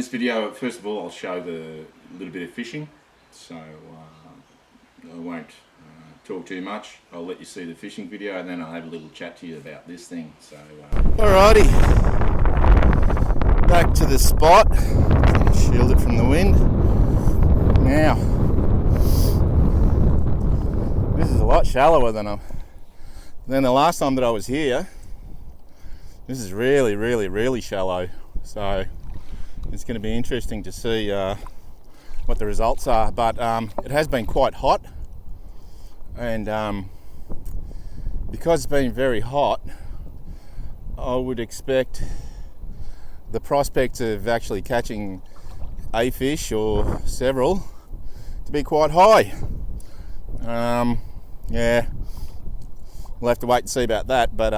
video, first of all, I'll show the little bit of fishing, so I won't talk too much. I'll let you see the fishing video, and then I'll have a little chat to you about this thing. So, alrighty, back to the spot. Shield it from the wind. Now, this is a lot shallower than the last time that I was here. This is really, really, really shallow. So it's going to be interesting to see what the results are. But it has been quite hot, and because it's been very hot, I would expect the prospect of actually catching a fish or several to be quite high. Yeah, we'll have to wait and see about that. But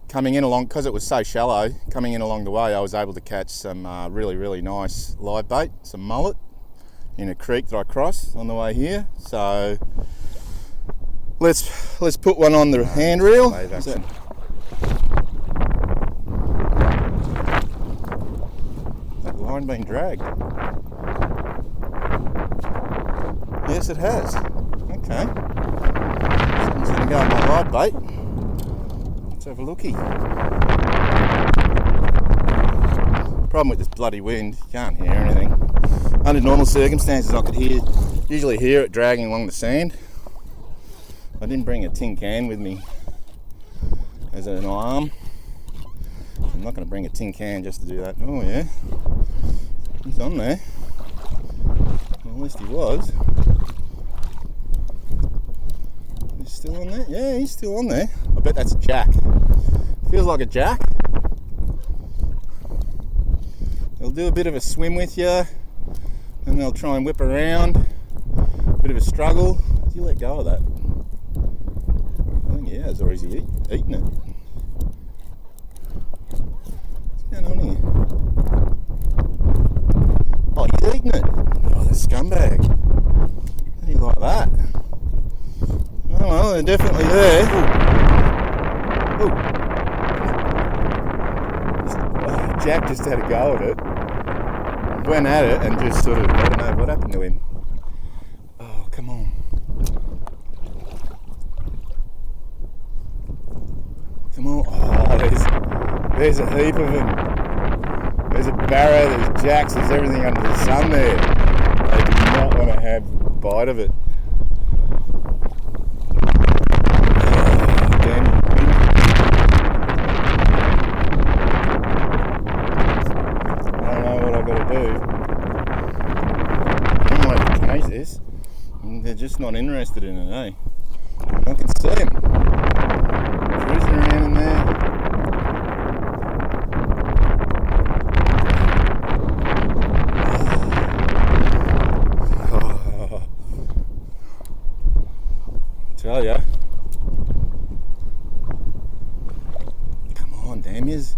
coming in along, because it was so shallow, coming in along the way, I was able to catch some really, really nice live bait, some mullet in a creek that I crossed on the way here. So let's put one on the hand reel. That line been dragged? Yes, it has. Okay. Something's going to go on my live bait. Let's have a looky. Problem with this bloody wind, you can't hear anything. Under normal circumstances, I could usually hear it dragging along the sand. I didn't bring a tin can with me as an alarm. I'm not going to bring a tin can just to do that. Oh yeah, he's on there. Well, at least he was. He's still on there? Yeah, he's still on there. I bet that's a jack. Feels like a jack. They'll do a bit of a swim with you, and they'll try and whip around. Bit of a struggle. Did you let go of that? I think he has, or is he eating it? What's going on here? Oh, he's eating it. Oh, the scumbag. How do you like that? Oh well, they're definitely there. Ooh. Oh, Jack just had a go at it. Went at it and just sort of, I don't know what happened to him. Oh, come on. Come on. Oh, there's a heap of them. There's a barra, there's jacks, there's everything under the sun there. They do not want to have a bite of it. They're just not interested in it, eh? I can see them cruising around in there. Oh. Tell ya. Come on, damn yous.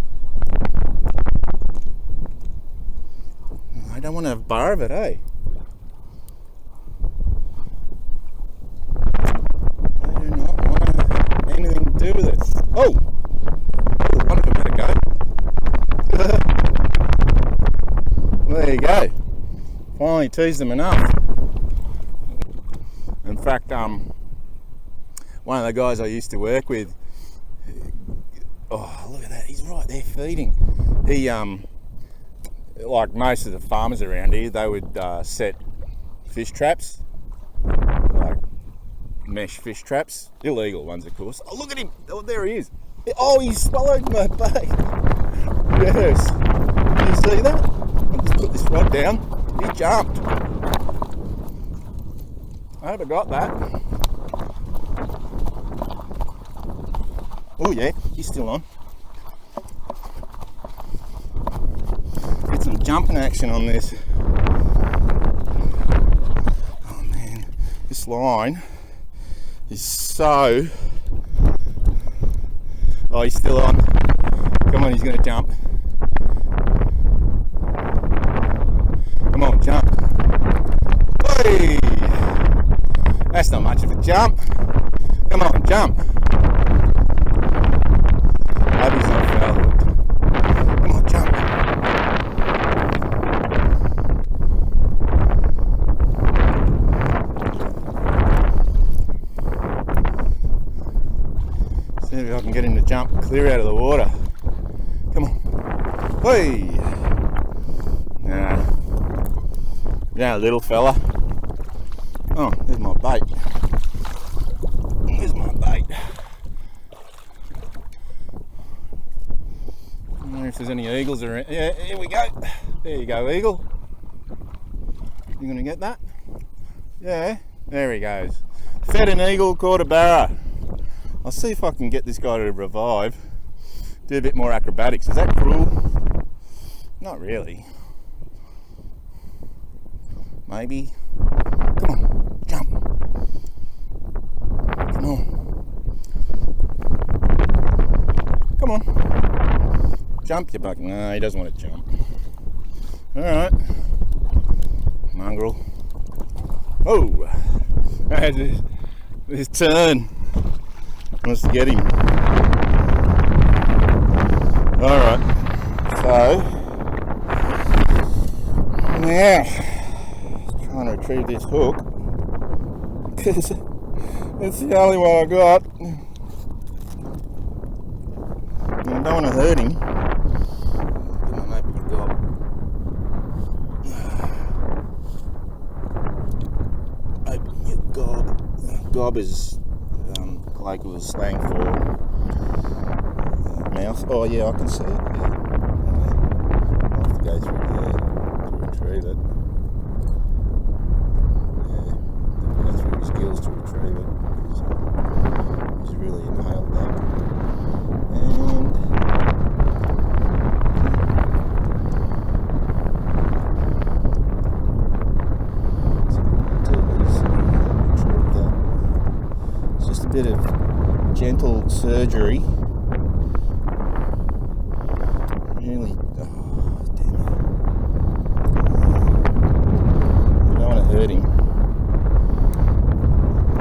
I don't want to have a bar of it, eh? Do this. Oh! One of them had a go. There you go. Finally teased them enough. In fact, one of the guys I used to work with, oh look at that, he's right there feeding. He, like most of the farmers around here, they would set fish traps, like mesh fish traps, illegal ones of course. Oh look at him, oh there he is. Oh, he swallowed my bait. Yes, you see that? I'll just put this rod down. He jumped. I hope I got that. Oh yeah, he's still on. Get some jumping action on this. Oh man, this line is so... Oh, he's still on. Come on, he's going to jump. Come on, jump. Hey! That's not much of a jump. Come on, jump. Hope he's not foul hooked. Come on, jump. if I can get him to jump clear out of the water. Come on. Hey! Nah. Yeah, little fella. Oh, there's my bait. There's my bait. I wonder if there's any eagles around. Yeah, here we go. There you go, eagle. You gonna get that? Yeah, there he goes. Fed an eagle, caught a barra. I'll see if I can get this guy to revive. Do a bit more acrobatics. Is that cruel? Not really. Maybe. Come on, jump. Come on. Come on. Jump, you buck. No, he doesn't want to jump. Alright. Mongrel. Oh! His turn. Wants to get him. Alright. So. Now. Trying to retrieve this hook. Because it's the only one I got. I don't want to hurt him. Open your gob. Gob is colloquial slang for mouth. Oh yeah, I can see it. Yeah. I'll have to go through there to retrieve it. Yeah, go through his gills to retrieve it. He's really inhaled that. And just a bit of gentle surgery. Really, oh, damn it. I don't want to hurt him.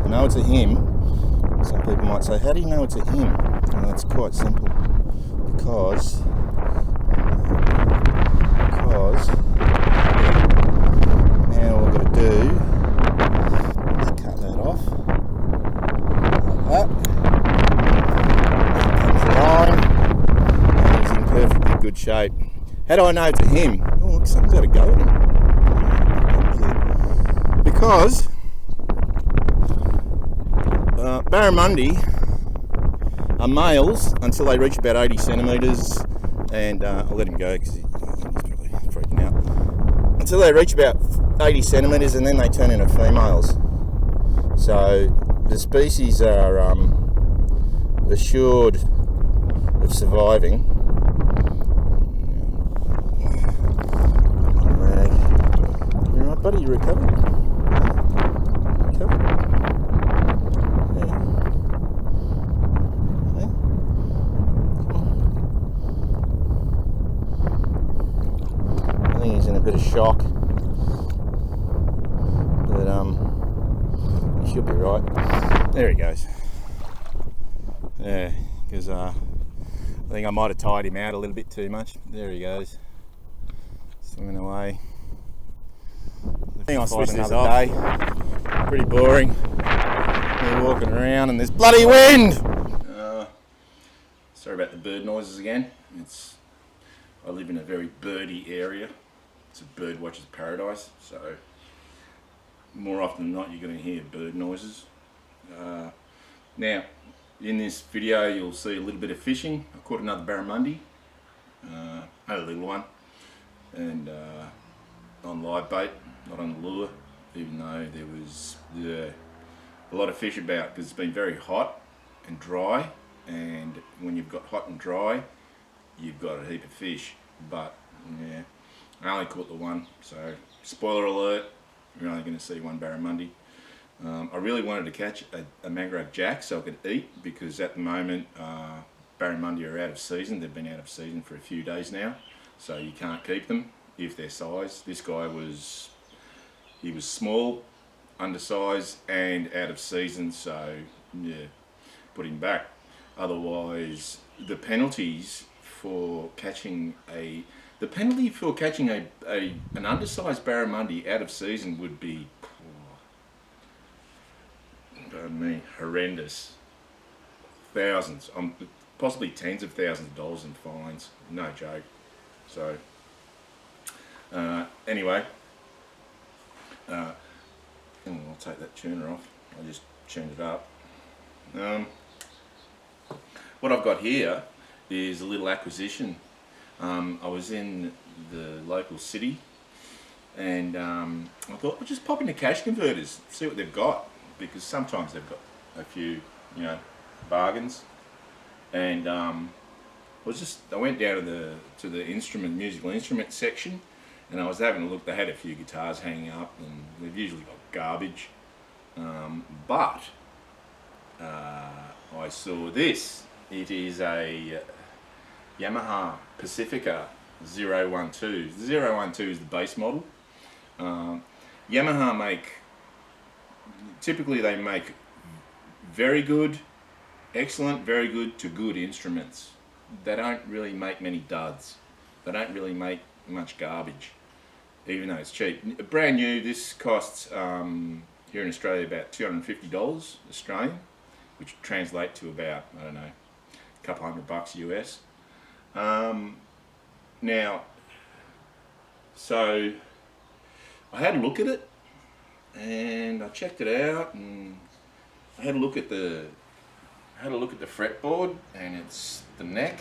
I know it's a him. Some people might say, how do you know it's a him? Well, it's quite simple. Because now all I've got to do is cut that off. That comes the line, and it's in perfectly good shape. How do I know it's a him? Oh look, something's got to go at him. Because Barramundi are males until they reach about 80 centimetres, and I'll let him go because he's probably freaking out. Until they reach about 80 centimetres, and then they turn into females. So the species are assured of surviving. You alright, buddy? You recovered? Recovered? Yeah. Yeah. I think he's in a bit of shock. But he should be right. There he goes. Yeah, because I think I might have tied him out a little bit too much. There he goes, swimming away. I think I'll switch this off. Day. Pretty boring. We're walking around and there's bloody wind. Sorry about the bird noises again. I live in a very birdy area. It's a bird watcher's paradise. So more often than not, you're going to hear bird noises. Now, in this video, you'll see a little bit of fishing. I caught another barramundi, a little one, and on live bait, not on the lure, even though there was a lot of fish about because it's been very hot and dry, and when you've got hot and dry, you've got a heap of fish. But yeah, I only caught the one, so spoiler alert, you're only going to see one barramundi. I really wanted to catch a mangrove jack so I could eat, because at the moment barramundi are out of season. They've been out of season for a few days now, so you can't keep them if they're size. This guy was small, undersized and out of season, so yeah, put him back. Otherwise, the penalty for catching an undersized barramundi out of season would be, pardon me, horrendous. thousands, possibly tens of thousands of dollars in fines. No joke. So anyway, I'll take that tuner off. I just tuned it up. What I've got here is a little acquisition. I was in the local city, and I thought, well, just pop into Cash Converters, see what they've got, because sometimes they've got a few, bargains. And I went down to the musical instrument section, and I was having a look. They had a few guitars hanging up, and they've usually got garbage. But I saw this. It is a Yamaha Pacifica 012. The 012 is the base model. Yamaha typically they make very good, excellent, very good to good instruments. They don't really make many duds. They don't really make much garbage, even though it's cheap. Brand new, this costs here in Australia about $250 Australian, which translate to about, I don't know, a couple $100 US. Now, so I had a look at it, and I checked it out, and I had a look at the fretboard, and it's the neck,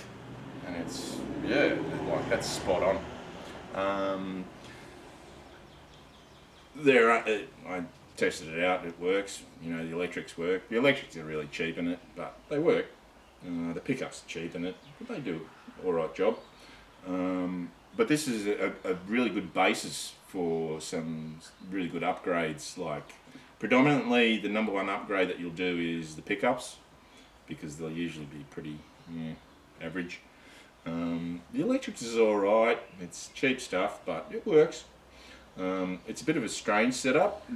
and it's, yeah, like that's spot on. I tested it out. It works. The electrics work. The electrics are really cheap in it, but they work. The pickups are cheap in it, but they do an all right job. But this is a really good basis for some really good upgrades. Like, predominantly, the number one upgrade that you'll do is the pickups, because they'll usually be pretty average. The electrics is all right. It's cheap stuff, but it works. It's a bit of a strange setup,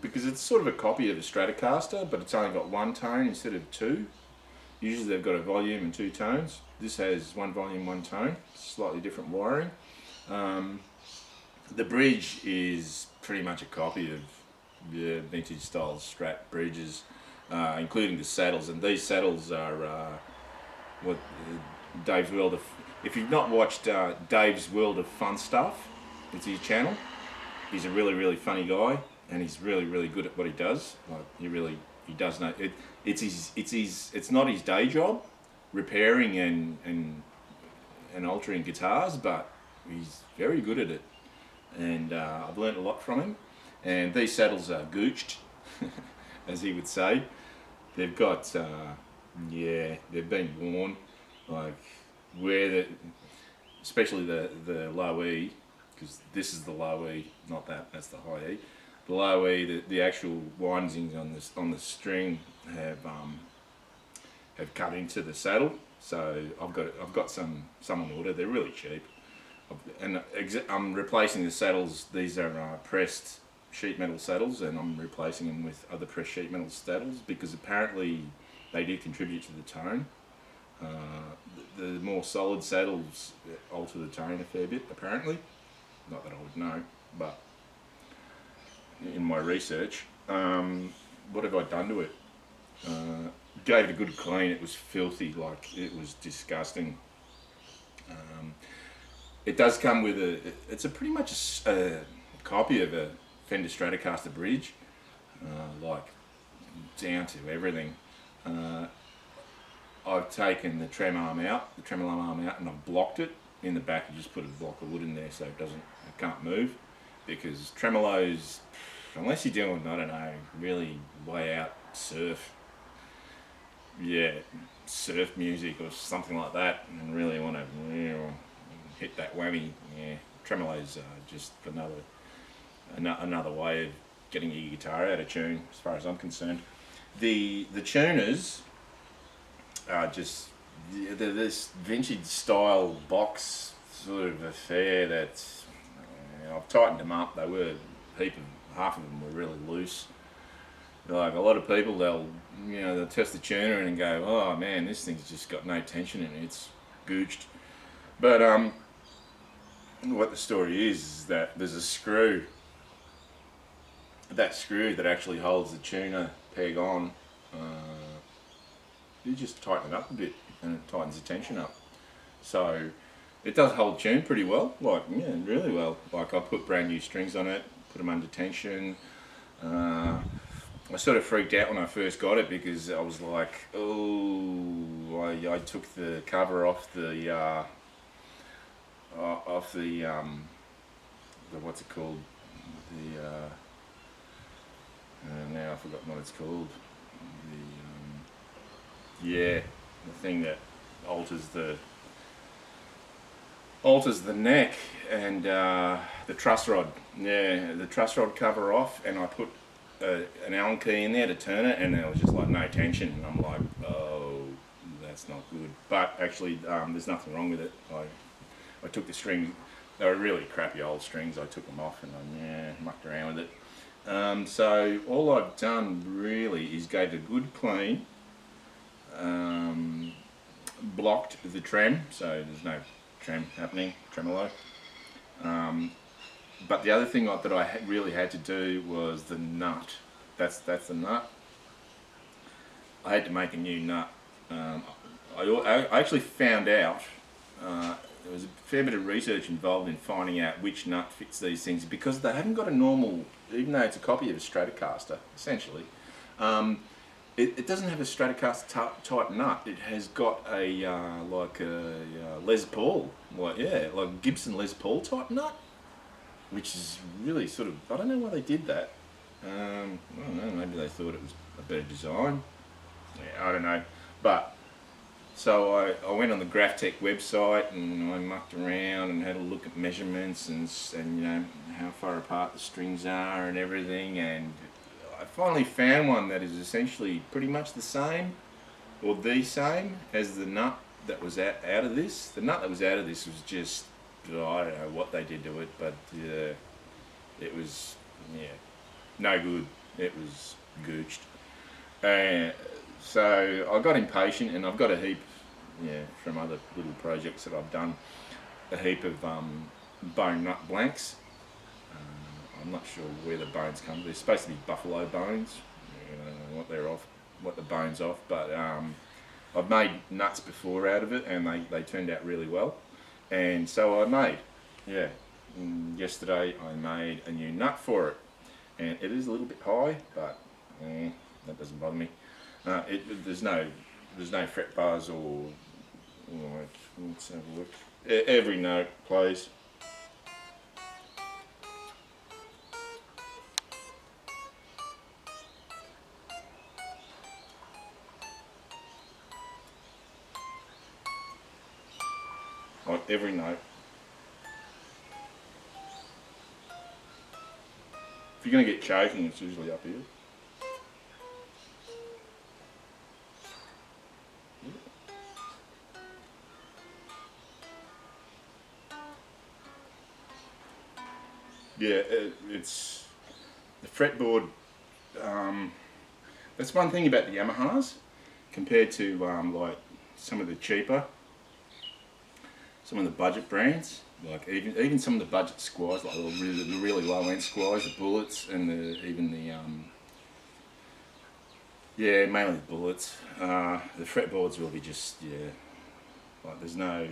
because it's sort of a copy of a Stratocaster, but it's only got one tone instead of two. Usually they've got a volume and two tones. This has one volume, one tone, slightly different wiring. The bridge is pretty much a copy of the vintage style Strat bridges, including the saddles. And these saddles are Dave's World of... If you've not watched Dave's World of Fun Stuff, it's his channel. He's a really, really funny guy, and he's really, really good at what he does. Like, he does know it. It's not his day job, repairing and altering guitars, but he's very good at it, and I've learned a lot from him. And these saddles are gooched, as he would say. They've got they've been worn, like especially the low E, because this is the low E, not that's the high E. The low E, the actual windings on the string have cut into the saddle. So I've got some on order. They're really cheap, and I'm replacing the saddles. These are pressed sheet metal saddles, and I'm replacing them with other pressed sheet metal saddles, because apparently they do contribute to the tone. The more solid saddles alter the tone a fair bit, apparently. Not that I would know, but in my research, what have I done to it? Gave it a good clean. It was filthy, like it was disgusting. It does come with it's pretty much a copy of a Fender Stratocaster bridge, like down to everything. I've taken the tremolo arm out, and I've blocked it. In the back, you just put a block of wood in there so it can't move, because tremolos, unless you're doing, I don't know, really way out surf music or something like that, and really want to hit that whammy, tremolos are just another way of getting your guitar out of tune, as far as I'm concerned. The tuners are just this vintage style box sort of affair that I've tightened them up. They were half of them were really loose. Like a lot of people, they'll test the tuner and go, oh man, this thing's just got no tension in it, it's gooched. But what the story is that there's a screw, that actually holds the tuner peg on, you just tighten it up a bit, and it tightens the tension up. So it does hold tune pretty well, like, yeah, really well. Like, I put brand new strings on it, put them under tension. I sort of freaked out when I first got it because I was like, oh, I took the cover off the what's it called? Now I've forgotten what it's called. The thing that alters the neck and the truss rod. Yeah, the truss rod cover off, and I put an Allen key in there to turn it, and there was just like no tension, and I'm like, oh, that's not good. But actually, there's nothing wrong with it. I took the strings. They were really crappy old strings. I took them off and I mucked around with it. So all I've done really is gave it a good clean, blocked the trem, so there's no trem happening, tremolo. But the other thing that I really had to do was the nut. That's the nut. I had to make a new nut. I actually found out, there was a fair bit of research involved in finding out which nut fits these things, because they haven't got a normal, even though it's a copy of a Stratocaster, essentially, it doesn't have a Stratocaster type nut. It has got a like a Les Paul, like Gibson Les Paul type nut, which is really sort of, I don't know why they did that. I don't know, maybe they thought it was a better design. Yeah, I don't know. But so I went on the GraphTech website and I mucked around and had a look at measurements and you know how far apart the strings are and everything, and I finally found one that is essentially pretty much the same, or the same, as the nut that was out of this. The nut that was out of this was just, I don't know what they did to it, but it was, no good. It was gooched. So I got impatient, and I've got a heap, from other little projects that I've done, a heap of bone nut blanks. I'm not sure where the bones come. They're supposed to be buffalo bones. I don't know what they're off, what the bone's off, but I've made nuts before out of it, and they turned out really well. And so I made, yesterday I made a new nut for it, and it is a little bit high, but that doesn't bother me. There's no fret bars or let's have a look. Every note plays. Like every note. If you're going to get choking, it's usually up here. Yeah, it's the fretboard. That's one thing about the Yamahas compared to like some of the cheaper, some of the budget brands, like even some of the budget squires, like the really low end squires, the bullets, and mainly the bullets. The fretboards will be just like there's no.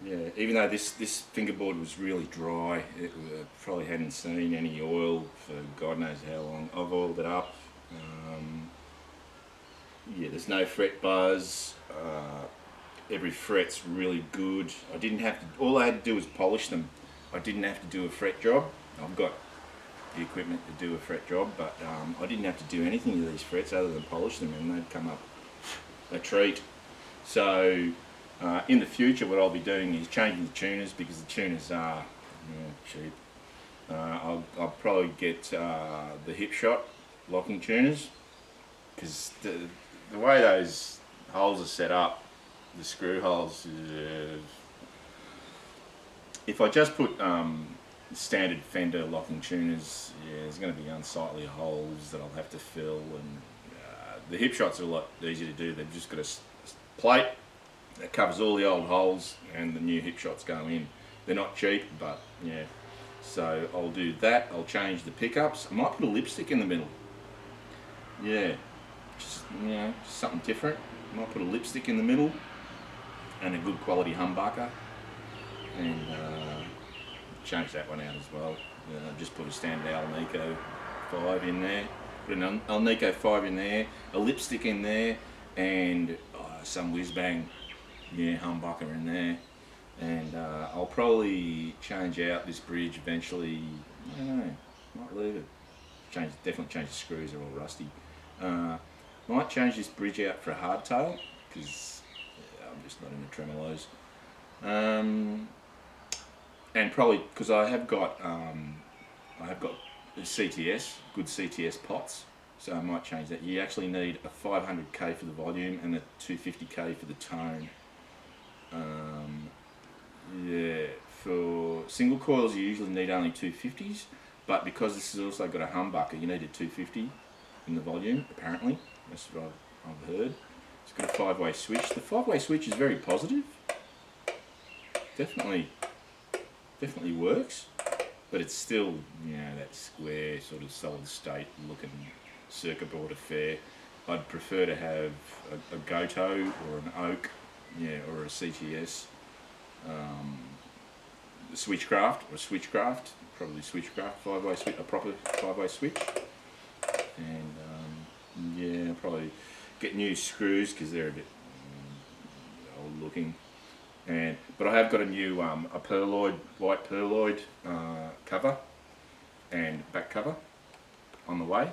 Yeah, even though this fingerboard was really dry, it probably hadn't seen any oil for God knows how long. I've oiled it up. There's no fret buzz. Every fret's really good. I didn't have to. All I had to do was polish them. I didn't have to do a fret job. I've got the equipment to do a fret job, but I didn't have to do anything to these frets other than polish them, and they'd come up a treat. So. In the future, what I'll be doing is changing the tuners, because the tuners are cheap. I'll probably get the hip shot locking tuners, because the way those holes are set up, the screw holes, if I just put standard Fender locking tuners, there's going to be unsightly holes that I'll have to fill, and the hip shots are a lot easier to do. They've just got a plate that covers all the old holes, and the new hip shots go in. They're not cheap, but so I'll do that. I'll change the pickups. I might put a lipstick in the middle. just, you know, something different. Might put a lipstick in the middle and a good quality humbucker, and change that one out as well. Just put a standard Alnico 5 in there, put an Alnico 5 in there, a lipstick in there, and some whiz bang, yeah, humbucker in there. And I'll probably change out this bridge eventually. I don't know, might leave it. Definitely change the screws, they're all rusty. Might change this bridge out for a hardtail because I'm just not into tremolos. And probably because I have got CTS, good CTS pots, so I might change that. You actually need a 500k for the volume and a 250k for the tone. Yeah, for single coils you usually need only 250s, but because this has also got a humbucker, you need a 250 in the volume, apparently. That's what I've heard. It's got a 5-way switch. The 5-way switch is very positive. Definitely works, but it's still, you know, that square sort of solid state looking circuit board affair. I'd prefer to have a Goto or an Oak, yeah, or a CTS. Switchcraft, probably Switchcraft 5-way switch, a proper 5-way switch, and yeah, probably get new screws because they're a bit old looking. But I have got a new a perloid, white perloid cover and back cover on the way,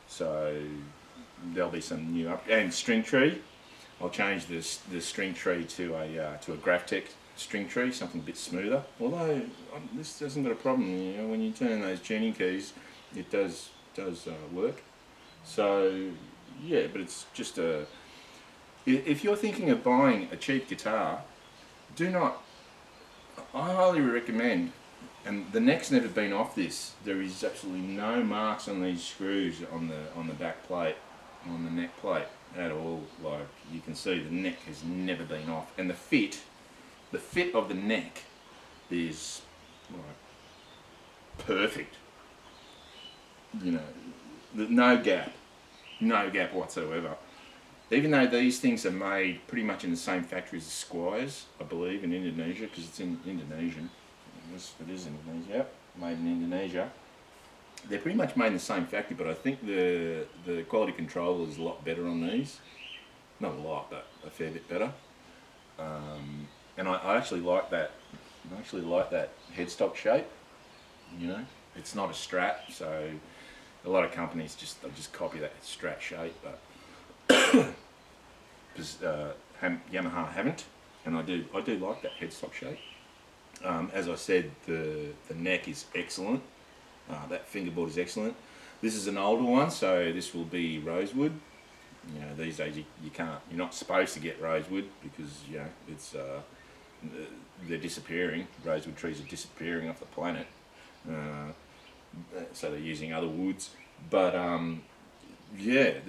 so there'll be some new and string tree. I'll change the string tree to a Graphtec string tree, something a bit smoother. Although this hasn't got a problem, you know, when you turn those tuning keys, it does work. So yeah, but it's just a. If you're thinking of buying a cheap guitar, do not. I highly recommend. And the neck's never been off this. There is absolutely no marks on these screws on the back plate, on the neck plate at all. Like you can see, the neck has never been off, and the fit of the neck is like perfect. You know, no gap whatsoever. Even though these things are made pretty much in the same factory as the Squires, I believe, in Indonesia, because it's in Indonesian. It is Indonesia, yep, made in Indonesia. They're pretty much made in the same factory, but I think the quality control is a lot better on these. Not a lot, but a fair bit better. And I actually like that. I actually like that headstock shape. You know, it's not a Strat, so a lot of companies just copy that Strat shape, but Yamaha haven't, and I do like that headstock shape. As I said, the neck is excellent. That fingerboard is excellent. This is an older one, so this will be rosewood. You know, these days you're not supposed to get rosewood because, you know, it's they're disappearing. Rosewood trees are disappearing off the planet, so they're using other woods. But yeah,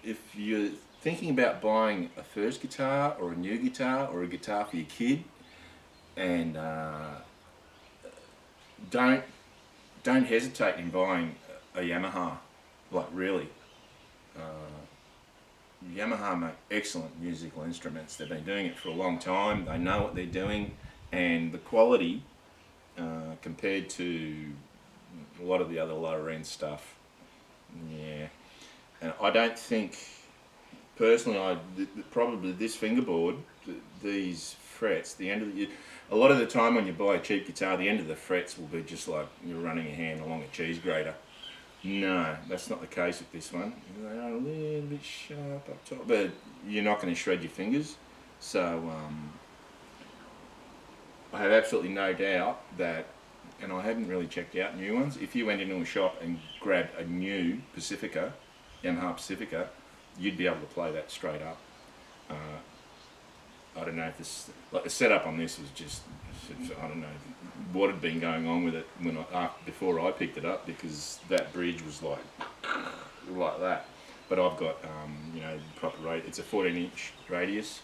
if you're thinking about buying a first guitar or a new guitar or a guitar for your kid, and don't hesitate in buying a Yamaha. Like really, Yamaha make excellent musical instruments. They've been doing it for a long time. They know what they're doing, and the quality compared to a lot of the other lower end stuff. Yeah, and I don't think personally. Probably this fingerboard, these frets, a lot of the time when you buy a cheap guitar, the end of the frets will be just like you're running your hand along a cheese grater. No, that's not the case with this one. They are a little bit sharp up top, but you're not going to shred your fingers. So I have absolutely no doubt that, and I haven't really checked out new ones, if you went into a shop and grabbed a new Pacifica, Yamaha Pacifica, you'd be able to play that straight up. I don't know if this, like the setup on this was just, I don't know what had been going on with it before I picked it up, because that bridge was like that. But I've got, you know, proper rate. It's a 14-inch radius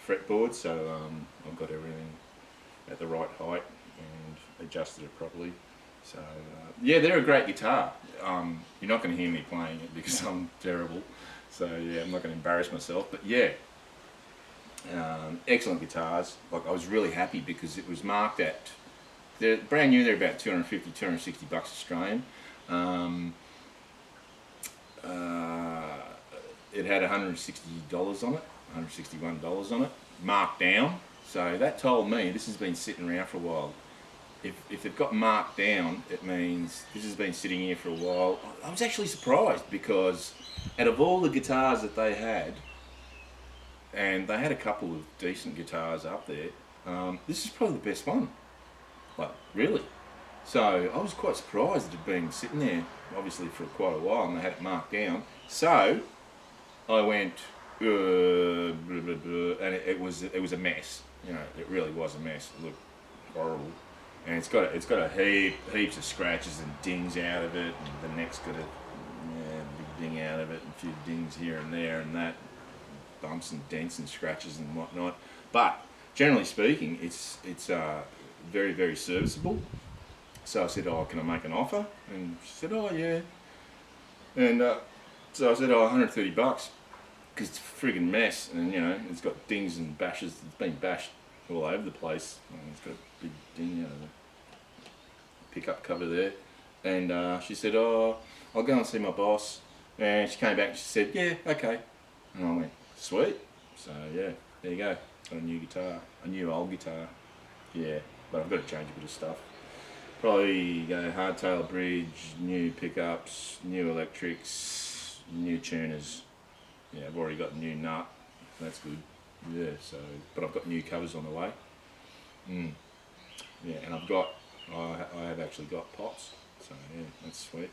fretboard, so I've got everything at the right height and adjusted it properly. So yeah, they're a great guitar. You're not going to hear me playing it because I'm terrible. So yeah, I'm not going to embarrass myself. But yeah, excellent guitars. Like I was really happy because it was marked at, they're brand new. They're about 250, 260 bucks Australian. Um, uh, it had $160 on it, $161 on it, marked down. So that told me this has been sitting around for a while. If it got marked down, it means this has been sitting here for a while. I was actually surprised because out of all the guitars that they had, and they had a couple of decent guitars up there, this is probably the best one. Like, really. So I was quite surprised it had been sitting there, obviously, for quite a while, and they had it marked down. So I went, and it was a mess. You know, it really was a mess. It looked horrible. And it's got a heaps of scratches and dings out of it, and the neck's got a big ding out of it, and a few dings here and there, and that bumps and dents and scratches and whatnot. But generally speaking, it's very, very serviceable. So I said, "Oh, can I make an offer?" And she said, "Oh yeah." And so I said, "Oh, $130 because it's a friggin' mess, and you know it's got dings and bashes. It's been bashed all over the place. It's got a big ding out of the pickup cover there." And she said, "Oh, I'll go and see my boss." And she came back and she said, "Yeah, okay." And I went, "Sweet." So yeah, there you go. Got a new guitar, a new old guitar. Yeah, but I've got to change a bit of stuff. Probably go hardtail bridge, new pickups, new electrics, new tuners. Yeah, I've already got a new nut. That's good. Yeah, so, but I've got new covers on the way. Yeah, and I have actually got pots. So yeah, that's sweet.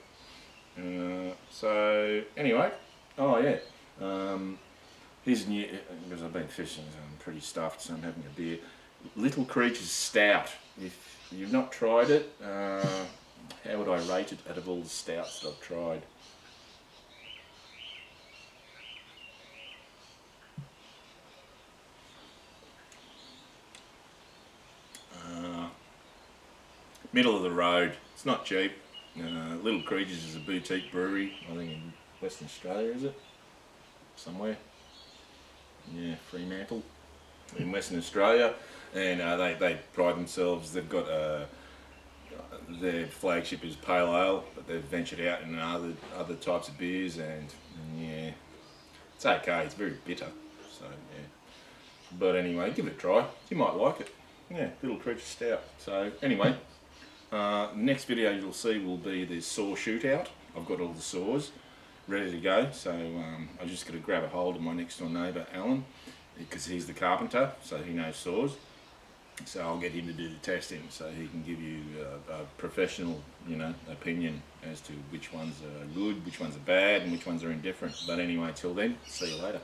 So anyway, oh yeah. Here's new, because I've been fishing, so I'm pretty stuffed, so I'm having a beer. Little Creatures Stout. If you've not tried it, how would I rate it out of all the stouts that I've tried? Middle of the road. It's not cheap. Little Creatures is a boutique brewery, I think in Western Australia, is it? Somewhere. Yeah, Fremantle in Western Australia, and they pride themselves. They've got their flagship is pale ale, but they've ventured out in other types of beers, and yeah, it's okay. It's very bitter, so yeah. But anyway, give it a try. You might like it. Yeah, Little Creature Stout. So anyway, next video you'll see will be the saw shootout. I've got all the saws ready to go, so I just got to grab a hold of my next door neighbour Alan, because he's the carpenter, so he knows saws. So I'll get him to do the testing, so he can give you a professional, opinion as to which ones are good, which ones are bad, and which ones are indifferent. But anyway, till then, see you later.